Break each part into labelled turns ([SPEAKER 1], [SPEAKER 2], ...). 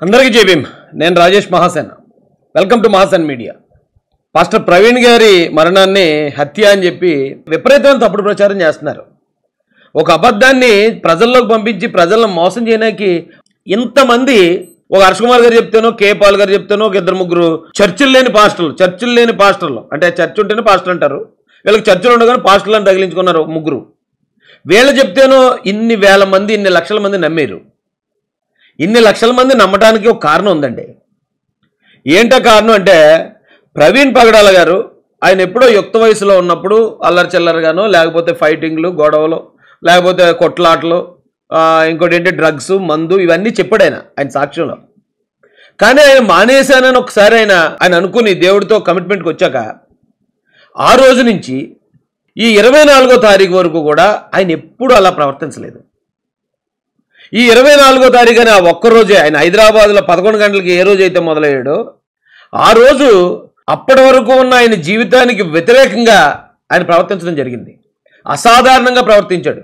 [SPEAKER 1] అందరికీ జై భీమ్. నేను Rajesh Mahasen. Welcome to Mahasen media. Pastor Praveen గారి మరణాన్ని హత్య అని చెప్పి విపరీతమైన తప్పుడు ప్రచారం చేస్తున్నారు. ఒక అబద్ధాన్ని ప్రజల్లోకి పంపించి ప్రజలను మోసం చేయడానికి ఇంతమంది, ఒక హర్ష్ కుమార్ గారు చెప్తానో, కే పాల్ గారు చెప్తానో, ఒక ఇద్దరు ముగ్గురు చర్చిలు లేని పాస్టర్లు అంటే చర్చ్ ఉంటేనే పాస్టర్ అంటారు, వీళ్ళకి చర్చలు ఉండగానే పాస్టర్లను తగిలించుకున్నారు ముగ్గురు. వీళ్ళు చెప్తేనో ఇన్ని వేల మంది, ఇన్ని లక్షల మంది నమ్మారు. ఇన్ని లక్షల మంది నమ్మటానికి ఒక కారణం ఉందండి. ఏంటో కారణం అంటే, ప్రవీణ్ పగడాల గారు ఆయన ఎప్పుడో యుక్త వయసులో ఉన్నప్పుడు అల్లరి చిల్లరగానో, లేకపోతే ఫైటింగ్లు, గొడవలు, లేకపోతే కొట్లాటలు, ఇంకోటి ఏంటి డ్రగ్స్, మందు, ఇవన్నీ చెప్పాడు ఆయన సాక్ష్యంలో. కానీ ఆయన మానేశానని ఒకసారి ఆయన అనుకుని దేవుడితో కమిట్మెంట్కి వచ్చాక ఆ రోజు నుంచి ఈ 24వ తారీఖు వరకు కూడా ఆయన ఎప్పుడూ అలా ప్రవర్తించలేదు. ఈ 24వ తారీఖు అని ఆ ఒక్కరోజే ఆయన హైదరాబాద్లో 11 గంటలకి ఏ రోజు అయితే మొదలయ్యాడో ఆ రోజు అప్పటి వరకు ఉన్న ఆయన జీవితానికి వ్యతిరేకంగా ఆయన ప్రవర్తించడం జరిగింది. అసాధారణంగా ప్రవర్తించాడు.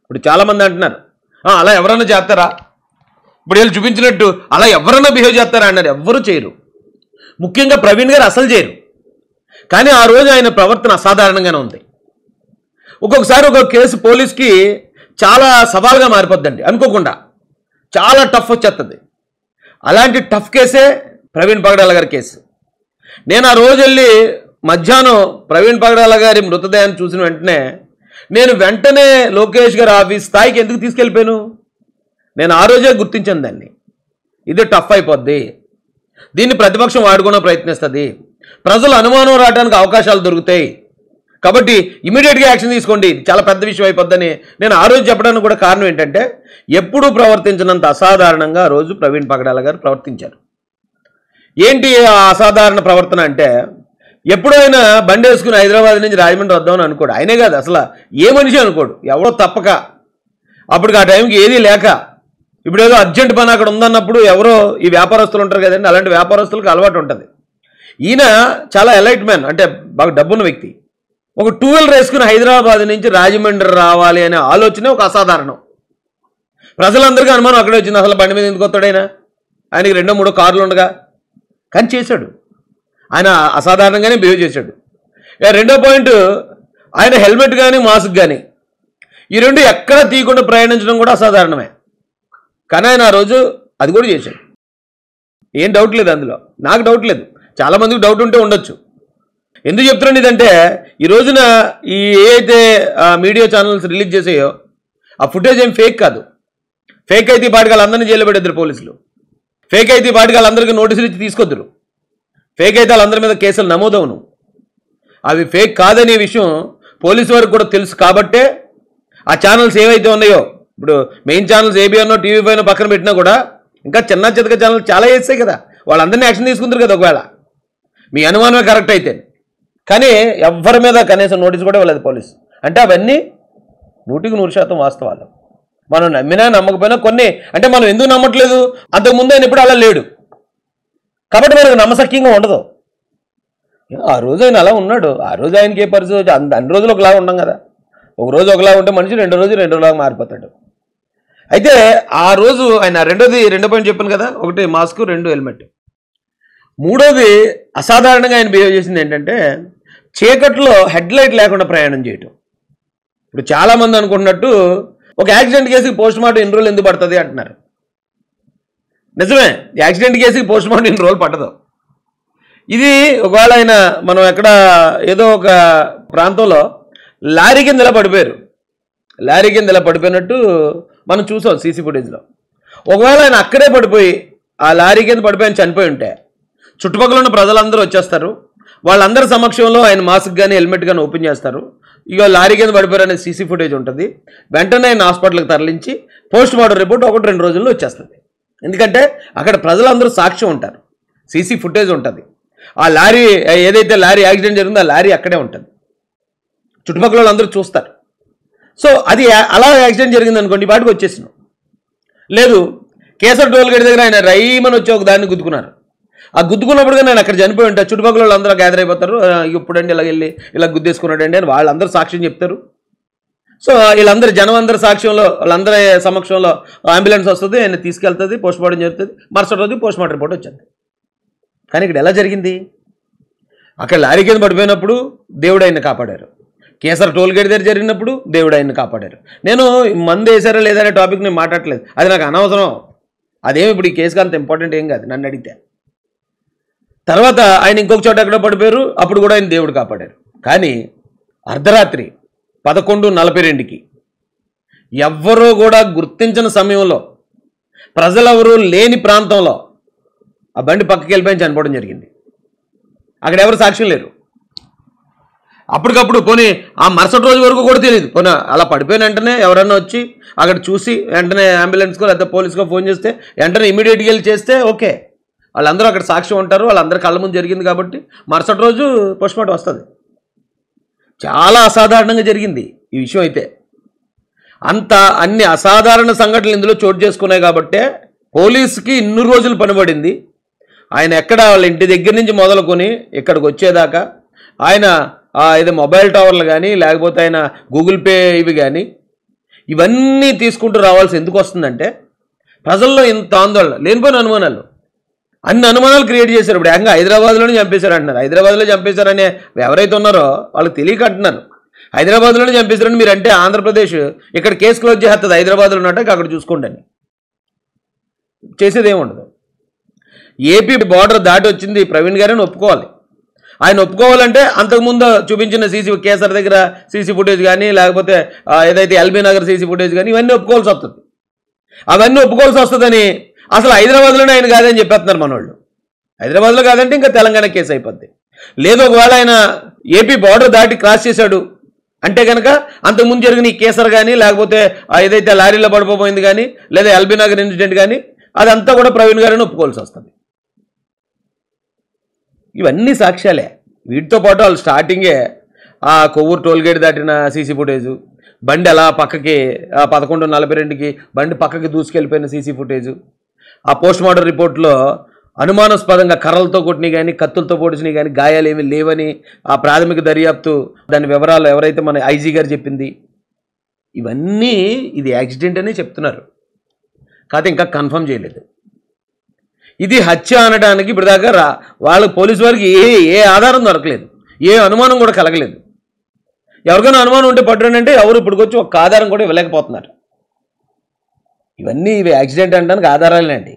[SPEAKER 1] ఇప్పుడు చాలామంది అంటున్నారు, అలా ఎవరన్నా చేస్తారా, ఇప్పుడు వీళ్ళు చూపించినట్టు అలా ఎవరన్నా బిహేవ్ చేస్తారా అన్నారు. ఎవ్వరూ చేయరు. ముఖ్యంగా ప్రవీణ్ గారు అసలు చేయరు. కానీ ఆ రోజు ఆయన ప్రవర్తన అసాధారణంగానే ఉంది. ఒక్కొక్కసారి ఒక కేసు పోలీస్కి చాలా సవాల్గా మారిపోద్దండి. అనుకోకుండా చాలా టఫ్ వచ్చేస్తుంది. అలాంటి టఫ్ కేసే ప్రవీణ్ పగడాల గారి కేసు. నేను ఆ రోజు వెళ్ళి మధ్యాహ్నం ప్రవీణ్ పగడాల గారి మృతదేహాన్ని చూసిన వెంటనే లోకేష్ గారి ఆఫీస్ స్థాయికి ఎందుకు తీసుకెళ్ళిపోయాను? నేను ఆ రోజే గుర్తించాను దాన్ని. ఇది టఫ్ అయిపోద్ది, దీన్ని ప్రతిపక్షం వాడుకునే ప్రయత్నిస్తుంది, ప్రజలు అనుమానం రావడానికి అవకాశాలు దొరుకుతాయి, కాబట్టి ఇమీడియట్గా యాక్షన్ తీసుకోండి, చాలా పెద్ద విషయం అయిపోద్దని నేను ఆ రోజు చెప్పడానికి కూడా కారణం ఏంటంటే, ఎప్పుడూ ప్రవర్తించినంత అసాధారణంగా ఆ రోజు ప్రవీణ్ పగడాల గారు ప్రవర్తించారు. ఏంటి ఆ అసాధారణ ప్రవర్తన అంటే, ఎప్పుడూ ఆయన బండి వేసుకుని హైదరాబాద్ నుంచి రాజమండ్రి వద్దామని అనుకోడు. ఆయనే కాదు, అసలు ఏ మనిషి అనుకోడు. ఎవరో తప్పక, అప్పటికి ఆ టైంకి ఏదీ లేక, ఇప్పుడు ఏదో అర్జెంట్ పని అక్కడ ఉందన్నప్పుడు ఎవరో ఈ వ్యాపారస్తులు ఉంటారు కదండి, అలాంటి వ్యాపారస్తులకు అలవాటు ఉంటుంది. ఈయన చాలా ఎలైట్ మ్యాన్, అంటే బాగా డబ్బున్న వ్యక్తి. ఒక 2 వీలర్ వేసుకుని హైదరాబాద్ నుంచి రాజమండ్రి రావాలి అనే ఆలోచనే ఒక అసాధారణం. ప్రజలందరికీ అనుమానం అక్కడే వచ్చింది, అసలు బండి మీద ఎందుకు వస్తాడైనా, ఆయనకి 2-3 కార్లు ఉండగా. కానీ చేశాడు, ఆయన అసాధారణంగానే బిహేవ్ చేశాడు. రెండో పాయింట్, ఆయన హెల్మెట్ కానీ మాస్క్ కానీ ఈ రెండు ఎక్కడ తీయకుండా ప్రయాణించడం కూడా అసాధారణమే. కానీ ఆయన ఆ రోజు అది కూడా చేశాడు. ఏం డౌట్ లేదు అందులో, నాకు డౌట్ లేదు, చాలామందికి డౌట్ ఉంటే ఉండొచ్చు. ఎందుకు చెప్తున్నాను ఇదంటే, ఈ రోజున ఈ ఏదైతే మీడియా ఛానల్స్ రిలీజ్ చేసాయో ఆ ఫుటేజ్ ఏం ఫేక్ కాదు. ఫేక్ అయితే ఈ పాటికి వాళ్ళందరినీ జైలు పెట్టేద్దరు పోలీసులు. ఫేక్ అయితే ఈ పాటికి వాళ్ళందరికీ నోటీసులు ఇచ్చి తీసుకొద్దురు. ఫేక్ అయితే వాళ్ళందరి మీద కేసులు నమోదవును. అవి ఫేక్ కాదనే విషయం పోలీసు వారికి కూడా తెలుసు. కాబట్టే ఆ ఛానల్స్ ఏవైతే ఉన్నాయో, ఇప్పుడు మెయిన్ ఛానల్స్ ఏబిఎన్నో, టీవీ5నో పక్కన పెట్టినా కూడా ఇంకా చిన్న చితక ఛానల్స్ చాలా వేస్తాయి కదా, వాళ్ళందరినీ యాక్షన్ తీసుకుంటారు కదా ఒకవేళ మీ అనుమానమే కరెక్ట్ అయితే. కానీ ఎవరి మీద కనీసం నోటీస్ కూడా ఇవ్వలేదు పోలీసు. అంటే అవన్నీ 100% వాస్తవాలు. మనం నమ్మినా నమ్మకపోయినా కొన్ని, అంటే మనం ఎందుకు నమ్మట్లేదు, అంతకుముందు ఆయన ఎప్పుడు అలా లేడు కాబట్టి మనకు నమ్మశక్యంగా ఉండదు. ఆ రోజు ఆయన అలా ఉన్నాడు. ఆ రోజు ఆయనకి ఏ పరిస్థితి, అన్ని రోజులు ఒకలాగా ఉండం కదా. ఒక రోజు ఒకలా ఉంటే మనిషి రెండోలాగా మారిపోతాడు. అయితే ఆ రోజు ఆయన రెండో పాయింట్ చెప్పాను కదా, 1 మాస్క్, 2 హెల్మెట్. మూడోది అసాధారణంగా ఆయన బిహేవ్ చేసింది ఏంటంటే, చీకట్లో హెడ్లైట్ లేకుండా ప్రయాణం చేయటం. ఇప్పుడు చాలామంది అనుకుంటున్నట్టు ఒక యాక్సిడెంట్ కేసుకి పోస్ట్ మార్టం ఎన్ని రోజులు ఎందుకు పడుతుంది అంటున్నారు. నిజమే, యాక్సిడెంట్ కేసుకి పోస్ట్ మార్టం ఎన్ని రోజులు పట్టదు. ఇది ఒకవేళ ఆయన మనం ఎక్కడ ఏదో ఒక ప్రాంతంలో లారీ కింద ఇలా పడిపోయారు, లారీ కింద ఇలా పడిపోయినట్టు మనం చూసాం సీసీ ఫుటేజ్లో. ఒకవేళ ఆయన అక్కడే పడిపోయి ఆ లారీ కింద పడిపోయి ఆయన చనిపోయి ఉంటే చుట్టుపక్కల ఉన్న ప్రజలందరూ వచ్చేస్తారు, వాళ్ళందరి సమక్షంలో ఆయన మాస్క్ కానీ హెల్మెట్ కానీ ఓపెన్ చేస్తారు. ఇక లారీ కింద పడిపోయారు అనే సీసీ ఫుటేజ్ ఉంటుంది. వెంటనే ఆయన హాస్పిటల్కి తరలించి పోస్ట్ మార్టం రిపోర్ట్ 1-2 రోజుల్లో వచ్చేస్తుంది. ఎందుకంటే అక్కడ ప్రజలందరూ సాక్ష్యం ఉంటారు, సీసీ ఫుటేజ్ ఉంటుంది. ఆ లారీ ఏదైతే లారీ యాక్సిడెంట్ జరిగిందో ఆ లారీ అక్కడే ఉంటుంది, చుట్టుపక్కల వాళ్ళందరూ చూస్తారు. సో అది అలా యాక్సిడెంట్ జరిగింది అనుకోండి, వాటికి వచ్చేసినాం. లేదు, కేసర్ టోల్ గేట్ దగ్గర ఆయన రైమని వచ్చి ఒక దాన్ని గుద్దుకున్నారు. ఆ గుద్దుకున్నప్పుడు నేను అక్కడ చనిపోయి ఉంటా, చుట్టుపక్కల వాళ్ళందరూ గ్యాదర్ అయిపోతారు, ఇప్పుడండి ఇలా వెళ్ళి ఇలా గుద్దేసుకున్నాడండి అని వాళ్ళందరూ సాక్ష్యం చెప్తారు. సో వీళ్ళందరి జనమందరి సాక్ష్యంలో వాళ్ళందరి సమక్షంలో అంబులెన్స్ వస్తుంది, ఆయన తీసుకెళ్తుంది, పోస్ట్ మార్టం జరుగుతుంది, మరుసటి రోజు పోస్ట్ మార్టం రిపోర్ట్ వచ్చింది. కానీ ఇక్కడ ఎలా జరిగింది? అక్కడ లారీ కింద పడిపోయినప్పుడు దేవుడు ఆయన్ని కాపాడారు. కేసర్ టోల్ గేట్ దగ్గర జరిగినప్పుడు దేవుడు ఆయన్ని కాపాడారు. నేను మందు వేసారా లేదా అనే టాపిక్ నేను మాట్లాడలేదు, అది నాకు అనవసరం. అదేమి ఇప్పుడు ఈ కేసుకి అంత ఇంపార్టెంట్ ఏం కాదు నన్ను అడిగితే. తర్వాత ఆయన ఇంకొక చోట ఎక్కడో పడిపోయారు, అప్పుడు కూడా ఆయన దేవుడు కాపాడారు. కానీ అర్ధరాత్రి 11:42కి ఎవ్వరూ కూడా గుర్తించిన సమయంలో, ప్రజలెవరూ లేని ప్రాంతంలో ఆ బండి పక్కకి వెళ్ళిపోయి చనిపోవడం జరిగింది. అక్కడ ఎవరు సాక్ష్యం లేరు. అప్పటికప్పుడు పోనీ ఆ మరుసటి రోజు వరకు కూడా తెలియదు. పోనీ అలా పడిపోయిన వెంటనే ఎవరన్నా వచ్చి అక్కడ చూసి వెంటనే అంబులెన్స్కో లేకపోతే పోలీస్కో ఫోన్ చేస్తే వెంటనే ఇమీడియట్గా వెళ్ళి చేస్తే ఓకే, వాళ్ళందరూ అక్కడ సాక్ష్యం ఉంటారు, వాళ్ళందరూ కళ్ళ ముందు జరిగింది కాబట్టి మరుసటి రోజు పోస్ట్మార్టం వస్తుంది. చాలా అసాధారణంగా జరిగింది ఈ విషయం. అయితే అన్ని అసాధారణ సంఘటనలు ఇందులో చోటు చేసుకున్నాయి కాబట్టే పోలీసుకి ఇన్ని రోజులు పనిపడింది. ఆయన ఎక్కడ వాళ్ళ ఇంటి దగ్గర నుంచి మొదలుకొని ఇక్కడికి వచ్చేదాకా ఆయన ఏదో మొబైల్ టవర్లు కానీ లేకపోతే ఆయన గూగుల్ పే ఇవి కానీ ఇవన్నీ తీసుకుంటూ రావాల్సి ఎందుకు వస్తుందంటే ప్రజల్లో ఇంత ఆందోళన, లేనిపోయిన అనుమానాలు, అన్ని అనుమానాలు క్రియేట్ చేశారు. ఇప్పుడు ఏకంగా హైదరాబాద్లోనే చంపేశారు అంటున్నారు. హైదరాబాద్లో చంపేశారనే ఎవరైతే ఉన్నారో వాళ్ళకి తెలియక అంటున్నారు. హైదరాబాద్లోనే చంపేశారని మీరు అంటే ఆంధ్రప్రదేశ్ ఇక్కడ కేసు క్లోజ్ చేస్తుంది, హైదరాబాద్లో ఉన్నట్టు అక్కడ చూసుకోండి అని. చేసేది ఏముండదు. ఏపీ బార్డర్ దాటి వచ్చింది ప్రవీణ్ గారిని ఒప్పుకోవాలి. ఆయన ఒప్పుకోవాలంటే అంతకుముందు చూపించిన కేసర్ దగ్గర సీసీ ఫుటేజ్ కానీ లేకపోతే ఏదైతే ఎల్బీ నగర్ సీసీ ఫుటేజ్ కానీ ఇవన్నీ ఒప్పుకోవాల్సి వస్తుంది. అవన్నీ ఒప్పుకోవాల్సి వస్తుందని అసలు హైదరాబాద్లోనే ఆయన కాదని చెప్పేస్తున్నారు మనోళ్ళు. హైదరాబాద్లో కాదంటే ఇంకా తెలంగాణ కేసు అయిపోద్ది. లేదు ఒకవేళ ఆయన ఏపీ బార్డర్ దాటి క్రాస్ చేశాడు అంటే కనుక అంతకుముందు జరిగిన ఈ కేసర్ కానీ లేకపోతే ఏదైతే లారీలో పడిపోయింది కానీ లేదా ఎల్బీ నగర్ ఇన్సిడెంట్ కానీ అదంతా కూడా ప్రవీణ్ గారిని ఒప్పుకోవాల్సి వస్తుంది. ఇవన్నీ సాక్ష్యాలే. వీటితో పాటు వాళ్ళు స్టార్టింగే ఆ కొవ్వూరు టోల్గేట్ దాటిన సీసీ ఫుటేజు, బండి అలా పక్కకి 11:42కి బండి పక్కకి దూసుకెళ్ళిపోయిన సీసీ ఫుటేజు, ఆ పోస్ట్ మార్టం రిపోర్ట్లో అనుమానాస్పదంగా కర్రలతో కొట్టినవి కానీ కత్తులతో పొడిచినవి కానీ గాయాలు ఏమీ లేవని ఆ ప్రాథమిక దర్యాప్తు దాని వివరాలు ఎవరైతే మన ఐజీ గారు చెప్పింది, ఇవన్నీ ఇది యాక్సిడెంట్ అని చెప్తున్నారు. కాకపోతే ఇంకా కన్ఫర్మ్ చేయలేదు. ఇది హత్య అనడానికి ఇప్పటిదాకా వాళ్ళ పోలీసు వారికి ఏ ఆధారం దొరకలేదు, ఏ అనుమానం కూడా కలగలేదు. ఎవరికైనా అనుమానం ఉంటే పట్టురంటే ఎవరు ఇప్పటికొచ్చి ఒక ఆధారం కూడా ఇవ్వలేకపోతున్నారు. ఇవన్నీ ఇవి యాక్సిడెంట్ అనడానికి ఆధారాలేనండి.